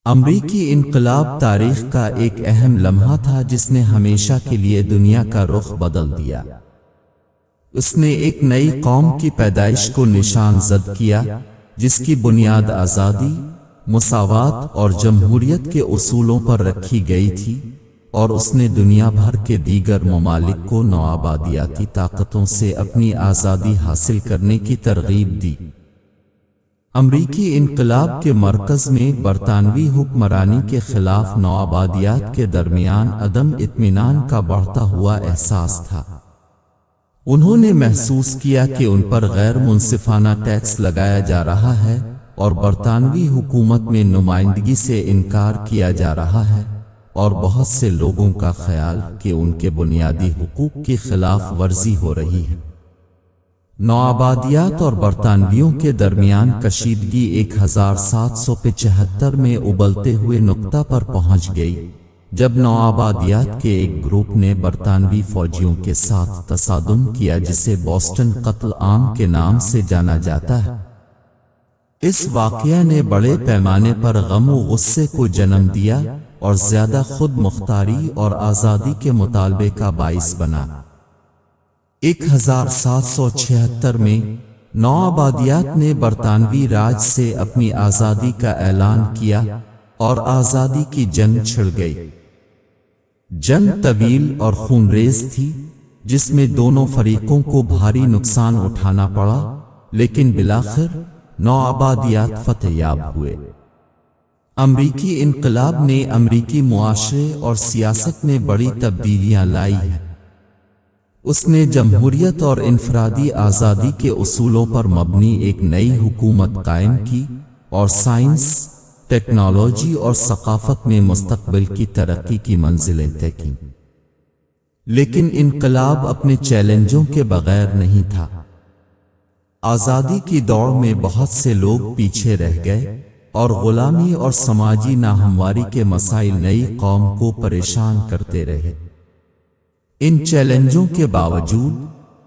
امریکی انقلاب تاریخ کا ایک اہم لمحہ تھا جس نے ہمیشہ کے لیے دنیا کا رخ بدل دیا۔ اس نے ایک نئی قوم کی پیدائش کو نشان زد کیا جس کی بنیاد آزادی، مساوات اور جمہوریت کے اصولوں پر رکھی گئی تھی، اور اس نے دنیا بھر کے دیگر ممالک کو نوآبادیاتی طاقتوں سے اپنی آزادی حاصل کرنے کی ترغیب دی۔ امریکی انقلاب کے مرکز میں برطانوی حکمرانی کے خلاف نوآبادیات کے درمیان عدم اطمینان کا بڑھتا ہوا احساس تھا۔ انہوں نے محسوس کیا کہ ان پر غیر منصفانہ ٹیکس لگایا جا رہا ہے اور برطانوی حکومت میں نمائندگی سے انکار کیا جا رہا ہے، اور بہت سے لوگوں کا خیال کہ ان کے بنیادی حقوق کی خلاف ورزی ہو رہی ہے۔ نوآبادیات اور برطانویوں کے درمیان کشیدگی 1775 میں ابلتے ہوئے نقطہ پر پہنچ گئی جب نوآبادیات کے ایک گروپ نے برطانوی فوجیوں کے ساتھ تصادم کیا جسے بوسٹن قتل عام کے نام سے جانا جاتا ہے۔ اس واقعہ نے بڑے پیمانے پر غم و غصے کو جنم دیا اور زیادہ خود مختاری اور آزادی کے مطالبے کا باعث بنا۔ 1776 میں نوآبادیات نے برطانوی راج سے اپنی آزادی کا اعلان کیا اور آزادی کی جنگ چھڑ گئی۔ جنگ طویل اور خونریز تھی جس میں دونوں فریقوں کو بھاری نقصان اٹھانا پڑا، لیکن بالآخر نوآبادیات فتح یاب ہوئے۔ امریکی انقلاب نے امریکی معاشرے اور سیاست میں بڑی تبدیلیاں لائی ہیں۔ اس نے جمہوریت اور انفرادی آزادی کے اصولوں پر مبنی ایک نئی حکومت قائم کی اور سائنس، ٹیکنالوجی اور ثقافت میں مستقبل کی ترقی کی منزلیں طے کیں۔ لیکن انقلاب اپنے چیلنجوں کے بغیر نہیں تھا۔ آزادی کی دوڑ میں بہت سے لوگ پیچھے رہ گئے اور غلامی اور سماجی ناہمواری کے مسائل نئی قوم کو پریشان کرتے رہے۔ ان چیلنجوں کے باوجود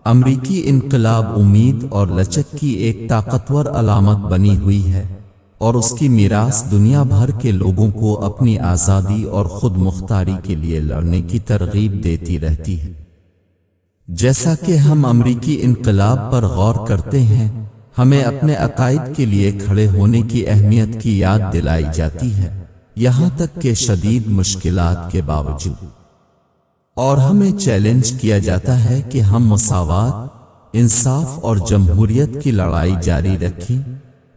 امریکی انقلاب امید اور لچک کی ایک طاقتور علامت بنی ہوئی ہے، اور اس کی میراث دنیا بھر کے لوگوں کو اپنی آزادی اور خود مختاری کے لیے لڑنے کی ترغیب دیتی رہتی ہے۔ جیسا کہ ہم امریکی انقلاب پر غور کرتے ہیں، ہمیں اپنے عقائد کے لیے کھڑے ہونے کی اہمیت کی یاد دلائی جاتی ہے، یہاں تک کہ شدید مشکلات کے باوجود، اور ہمیں چیلنج کیا جاتا ہے کہ ہم مساوات، انصاف اور جمہوریت کی لڑائی جاری رکھیں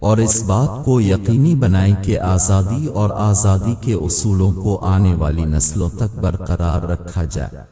اور اس بات کو یقینی بنائیں کہ آزادی اور آزادی کے اصولوں کو آنے والی نسلوں تک برقرار رکھا جائے۔